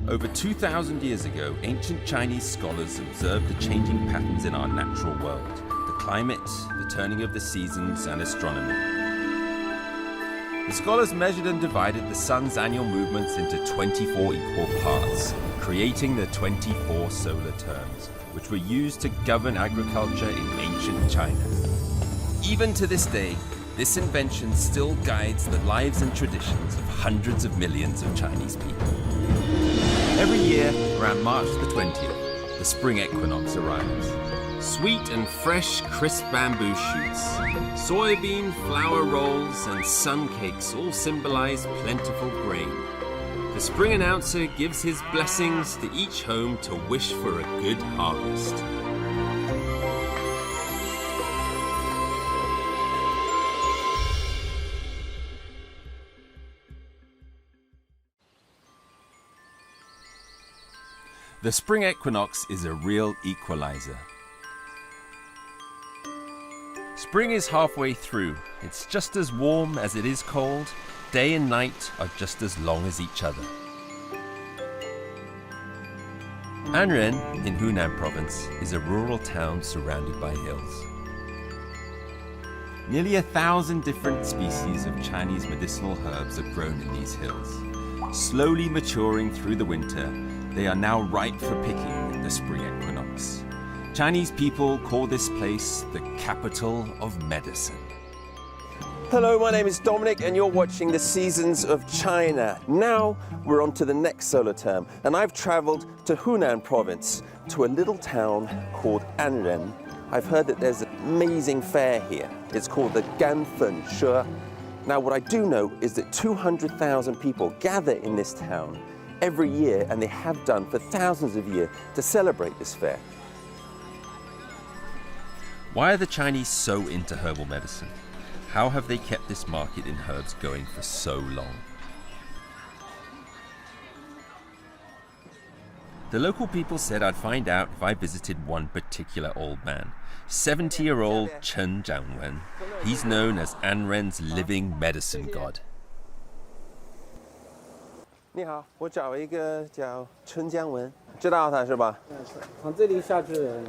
Over 2,000 years ago, ancient Chinese scholars observed the changing patterns in our natural world, the climate, the turning of the seasons, and astronomy. The scholars measured and divided the sun's annual movements into 24 equal parts, creating the 24 solar terms, which were used to govern agriculture in ancient China. Even to this day, this invention still guides the lives and traditions of hundreds of millions of Chinese people. Every year, around March the 20th, the Spring Equinox arrives. Sweet and fresh, crisp bamboo shoots, soybean flour rolls, and sun cakes all symbolize plentiful grain. The spring announcer gives his blessings to each home to wish for a good harvest. The spring equinox is a real equalizer. Spring is halfway through. It's just as warm as it is cold. Day and night are just as long as each other. Anren in Hunan province is a rural town surrounded by hills. Nearly 1,000 different species of Chinese medicinal herbs are grown in these hills. Slowly maturing through the winter, they are now ripe for picking at the spring equinox. Chinese people call this place the capital of medicine. Hello, my name is Dominic and you're watching the Seasons of China. Now we're on to the next solar term and I've traveled to Hunan province to a little town called Anren. I've heard that there's an amazing fair here. It's called the Ganfen She. Now what I do know is that 200,000 people gather in this town every year, and they have done for thousands of years to celebrate this fair. Why are the Chinese so into herbal medicine? How have they kept this market in herbs going for so long? The local people said I'd find out if I visited one particular old man, 70-year-old Chen Jiangwen. He's known as Anren's living medicine god. 你好，我找一个叫陈江文，知道他是吧？从这里下去的人，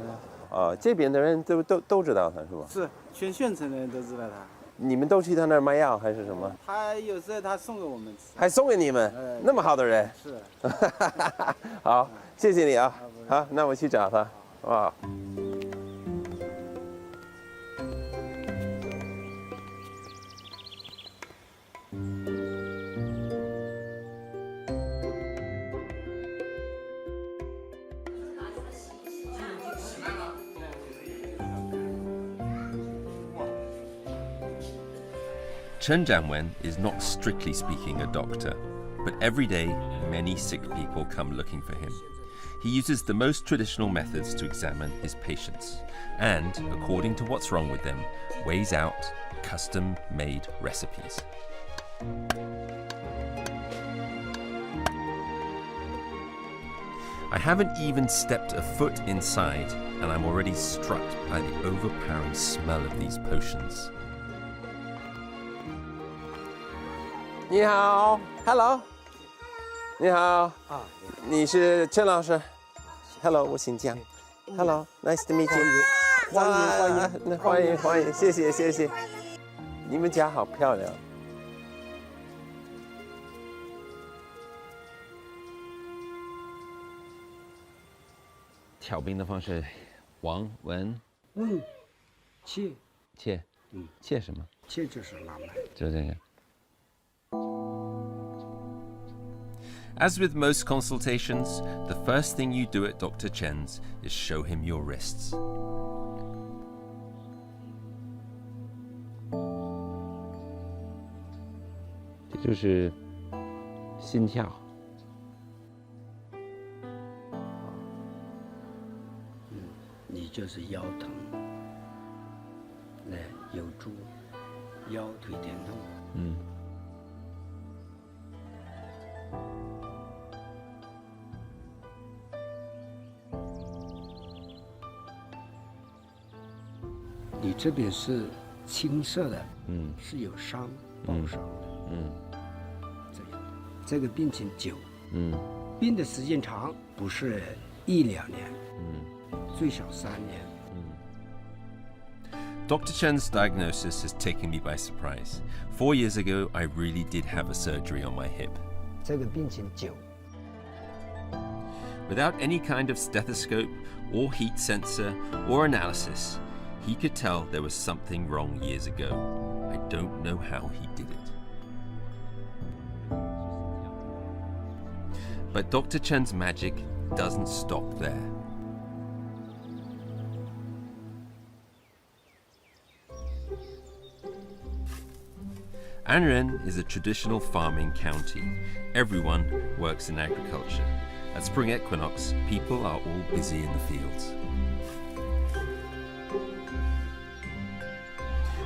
这边的人都知道他是吧？是全县城的人都知道他。你们都去他那儿卖药还是什么？他有时候他送给我们吃，还送给你们？那么好的人？是。好，谢谢你啊。好，那我去找他。哇。Chen Jiangwen is not strictly speaking a doctor, but every day many sick people come looking for him. He uses the most traditional methods to examine his patients and, according to what's wrong with them, weighs out custom-made recipes. I haven't even stepped a foot inside and I'm already struck by the overpowering smell of these potions. 你好 ，Hello， 你好，你是陈老师 ，Hello， 我姓姜 ，Hello，Nice to meet you， 欢迎，谢谢，你们家好漂亮。调兵的方式，王文，切切什么？切就是辣麦，就这个。As with most consultations, the first thing you do at Dr. Chen's is show him your wrists. 这就是心跳。你就是腰疼，来有助腰腿疼痛。你这边是青色的，是有伤，爆伤的，这样，这个病情久病的时间长，不是1-2年，最少3年。Dr. Chen's diagnosis has taken me by surprise. 4 years ago, I really did have a surgery on my hip. 这个病情久， Without any kind of stethoscope or heat sensor or analysis, he could tell there was something wrong years ago. I don't know how he did it. But Dr. Chen's magic doesn't stop there. Anren is a traditional farming county. Everyone works in agriculture. At Spring Equinox, people are all busy in the fields.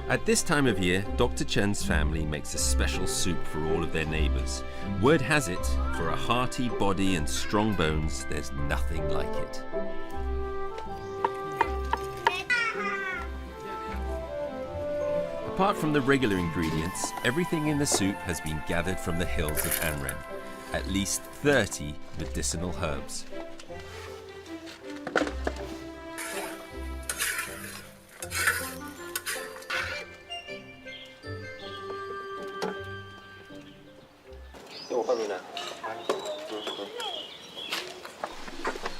At this time of year, Dr. Chen's family makes a special soup for all of their neighbors. Word has it, for a hearty body and strong bones, there's nothing like it. Apart from the regular ingredients, everything in the soup has been gathered from the hills of Anren. At least 30 medicinal herbs.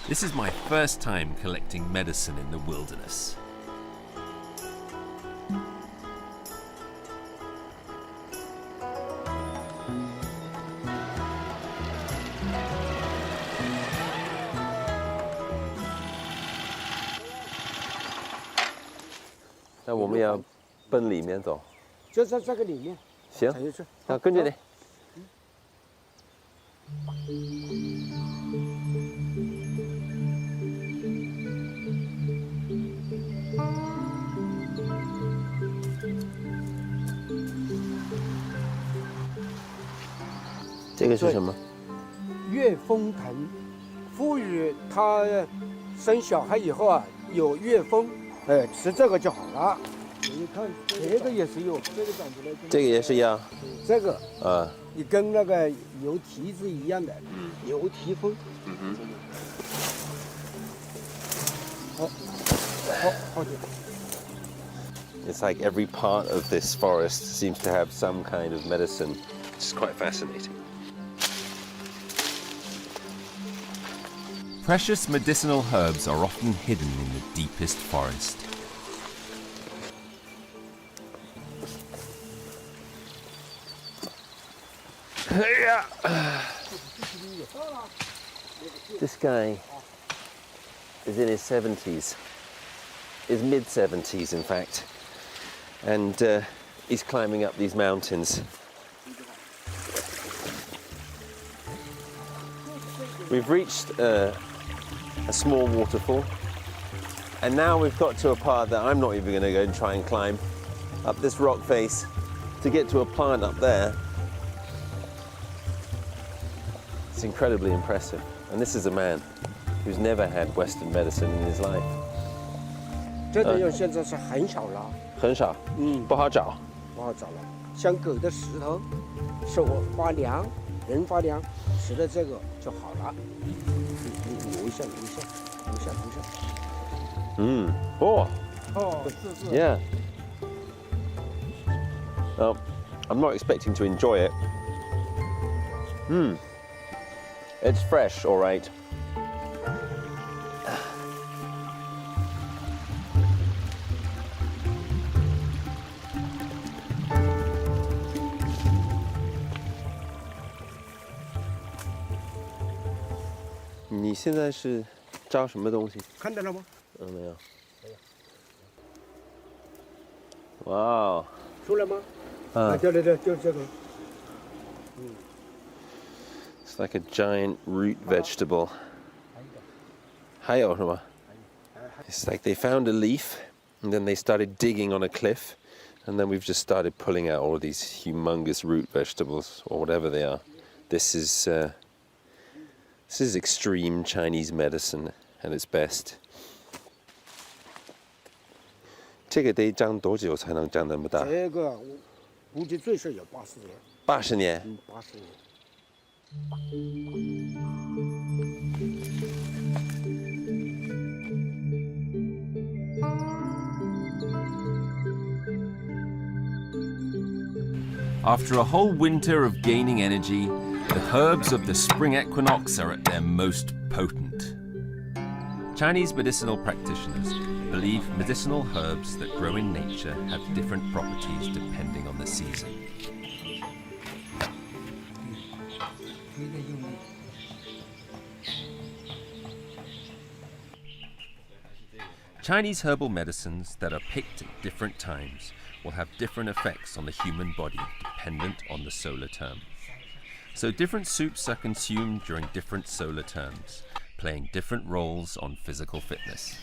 This is my first time collecting medicine in the wilderness.那我们要奔里面走，就在这个里面。行，踩进去。那跟着你。这个是什么？月风藤，赋予它生小孩以后啊有月风，吃这个就好了。你看这个也是有，这个长出来。这个也是药。这个啊，你跟那个牛蹄子一样的，牛蹄风。好点。It's like every part of this forest seems to have some kind of medicine. It's quite fascinating. Precious medicinal herbs are often hidden in the deepest forest. This guy is in his 70s, his mid-70s in fact, and he's climbing up these mountains. We've reached a small waterfall, and now we've got to a part that I'm not even going to go and try and climb up this rock face to get to a plant up there. It's incredibly impressive, and this is a man who's never had Western medicine in his life. 这个药现在是很少了，很少，不好找。不好找了。像狗的石头，手发凉，人发凉，吃了这个就好了。你留一下，留一下，留一下，留一下。哦，是。 yeah. Well, I'm not expecting to enjoy it. It's fresh, all right.你现在是招什么东西？看到了吗？没有。哇哦！出来吗？对，就这个。 It's like a giant root vegetable. 还有什么？ It's like they found a leaf, and then they started digging on a cliff, and then we've just started pulling out all of these humongous root vegetables, or whatever they are. This is extreme Chinese medicine at its best. 这个得长多久才能长那么大？这个我估计最少有80年。80年。80年。After a whole winter of gaining energy, the herbs of the spring equinox are at their most potent. Chinese medicinal practitioners believe medicinal herbs that grow in nature have different properties depending on the season. Chinese herbal medicines that are picked at different times will have different effects on the human body dependent on the solar term. So different soups are consumed during different solar terms, playing different roles on physical fitness.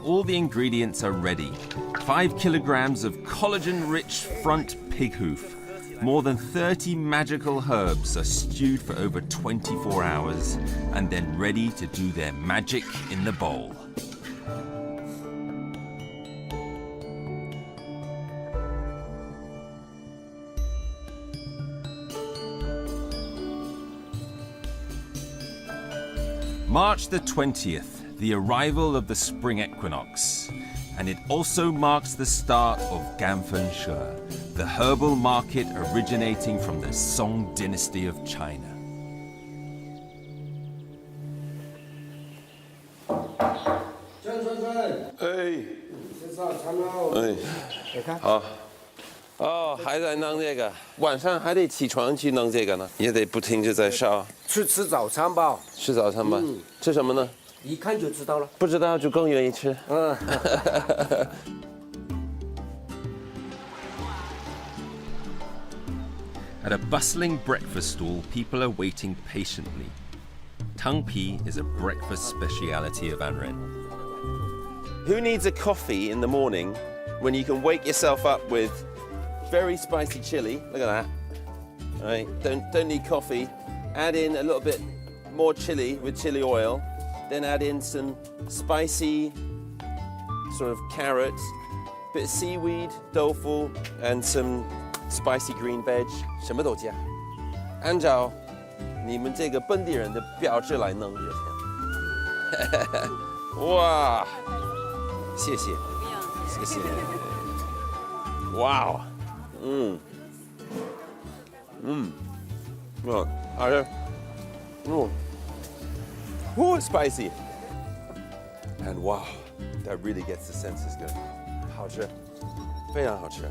All the ingredients are ready. 5 kilograms of collagen-rich front pig hoof. More than 30 magical herbs are stewed for over 24 hours and then ready to do their magic in the bowl. March the 20th, the arrival of the spring equinox, and it also marks the start of Ganfen She, the herbal market originating from the Song dynasty of China. Hey. Hey. 好。哦，还在弄这个，晚上还得起床去弄这个呢，也得不停就在烧。去吃早餐吧。吃早餐吧。吃什么呢？一看就知道了。不知道就更愿意吃。嗯。At a bustling breakfast stall, people are waiting patiently. Tangpi is a breakfast speciality of Anren. Who needs a coffee in the morning when you can wake yourself up with very spicy chili? Look at that. All right, don't need coffee. Add in a little bit more chili with chili oil. Then add in some spicy sort of carrots, bit of seaweed, tofu, and some spicy green veg. 什么都加，按照你们这个本地人的标志来弄就行。哇，谢谢，谢谢。哇，好吃，spicy. And wow, that really gets the senses going. 好吃，非常好吃。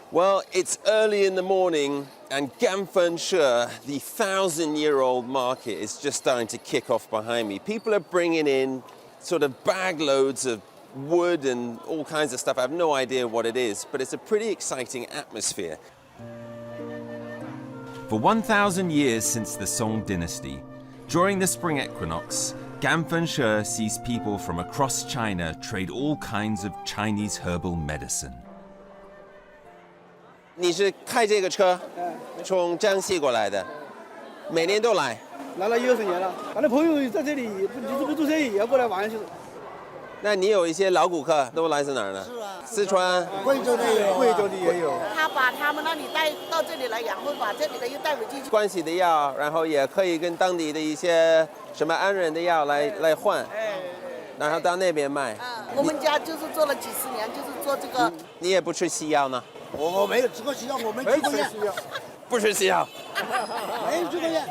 Well, it's early in the morning and Ganfen She, the 1,000-year-old market, is just starting to kick off behind me. People are bringing in sort of bag loads of wood and all kinds of stuff. I have no idea what it is, but it's a pretty exciting atmosphere. For 1,000 years since the Song dynasty, during the spring equinox, Ganfen She sees people from across China trade all kinds of Chinese herbal medicine. 你是开这个车从江西过来的，每年都来。来了20年了，俺的朋友在这里，你这不做生意也过来玩就是。那你有一些老顾客都来自哪儿呢？四川、贵州的也有，贵州的也有。他把他们那里带到这里来养活，把这里的又带回去。关系的药，然后也可以跟当地的一些什么安人的药来换，然后到那边卖。我们家就是做了几十年，就是做这个。你也不吃西药呢？我没有吃过西药，我没吃过药，不吃西药，没吃过药。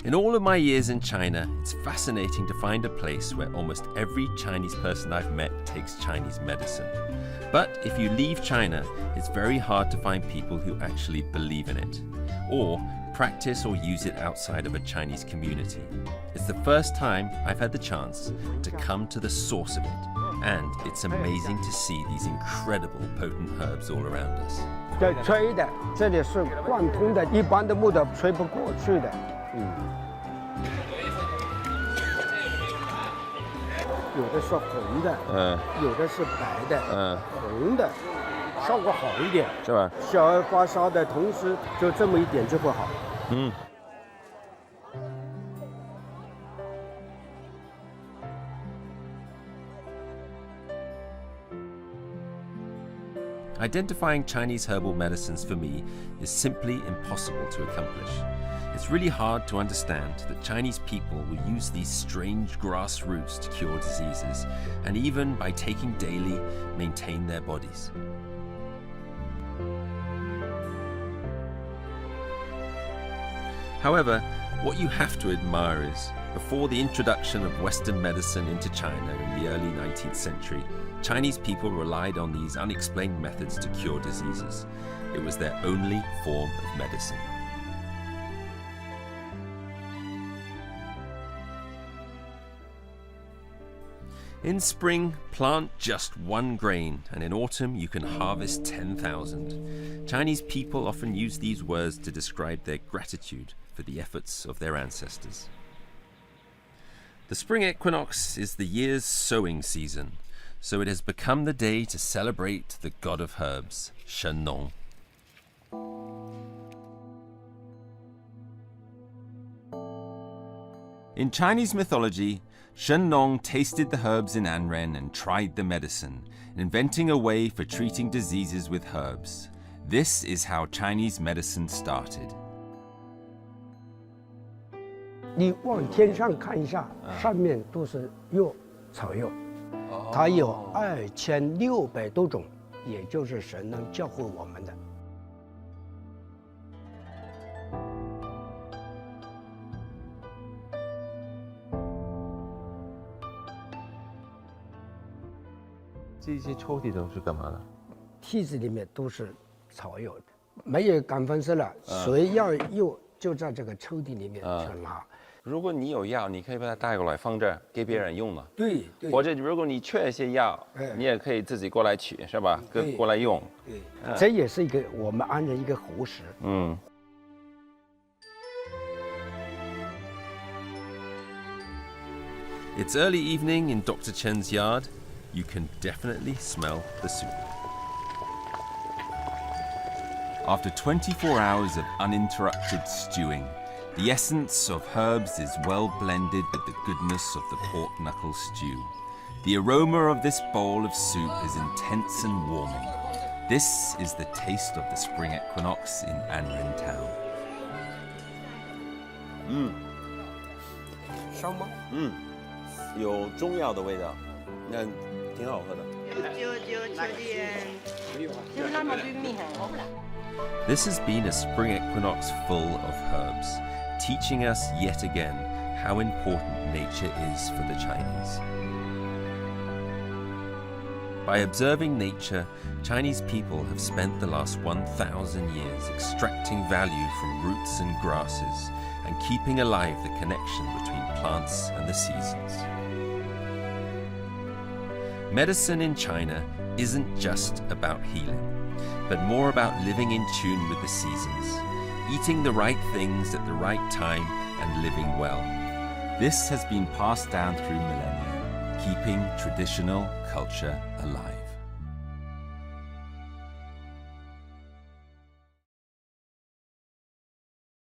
In all of my years in China, it's fascinating to find a place where almost every Chinese person I've met takes Chinese medicine. But if you leave China, it's very hard to find people who actually believe in it, or practice or use it outside of a Chinese community. It's the first time I've had the chance to come to the source of it, and it's amazing to see these incredible potent herbs all around us. 对，吹的，这里是贯通的，一般的木头吹不过去的。有的是红的，有的是白的，红的效果好一点，是吧？小儿发烧的同时就这么一点就会好。Identifying Chinese herbal medicines for me is simply impossible to accomplish. It's really hard to understand that Chinese people will use these strange grass roots to cure diseases, and even by taking daily, maintain their bodies. However, what you have to admire is, before the introduction of Western medicine into China in the early 19th century, Chinese people relied on these unexplained methods to cure diseases. It was their only form of medicine. In spring, plant just one grain, and in autumn you can harvest 10,000. Chinese people often use these words to describe their gratitude for the efforts of their ancestors. The spring equinox is the year's sowing season, so it has become the day to celebrate the god of herbs, Shen Nong. In Chinese mythology, Shen Nong tasted the herbs in Anren and tried the medicine, inventing a way for treating diseases with herbs. This is how Chinese medicine started. 你往天上看一下，上面都是药草药，它有2600多种，也就是神能教会我们的。这些抽屉都是干嘛的？屉子里面都是草药，没有感风湿了，谁要药就在这个抽屉里面去拿。如果你有药，你可以把它带过来放这儿给别人用了。对，或者如果你缺一些药，你也可以自己过来取，是吧？过来用。对，这也是一个我们安人一个活食。It's early evening in Dr. Chen's yard. You can definitely smell the soup. After 24 hours of uninterrupted stewing, the essence of herbs is well blended with the goodness of the pork knuckle stew. The aroma of this bowl of soup is intense and warming. This is the taste of the spring equinox in Anren town. 烧吗？有中药的味道，那挺好喝的。This has been a spring equinox full of herbs, teaching us yet again how important nature is for the Chinese. By observing nature, Chinese people have spent the last 1,000 years extracting value from roots and grasses and keeping alive the connection between plants and the seasons. Medicine in China isn't just about healing, but more about living in tune with the seasons, eating the right things at the right time and living well. This has been passed down through millennia, keeping traditional culture alive.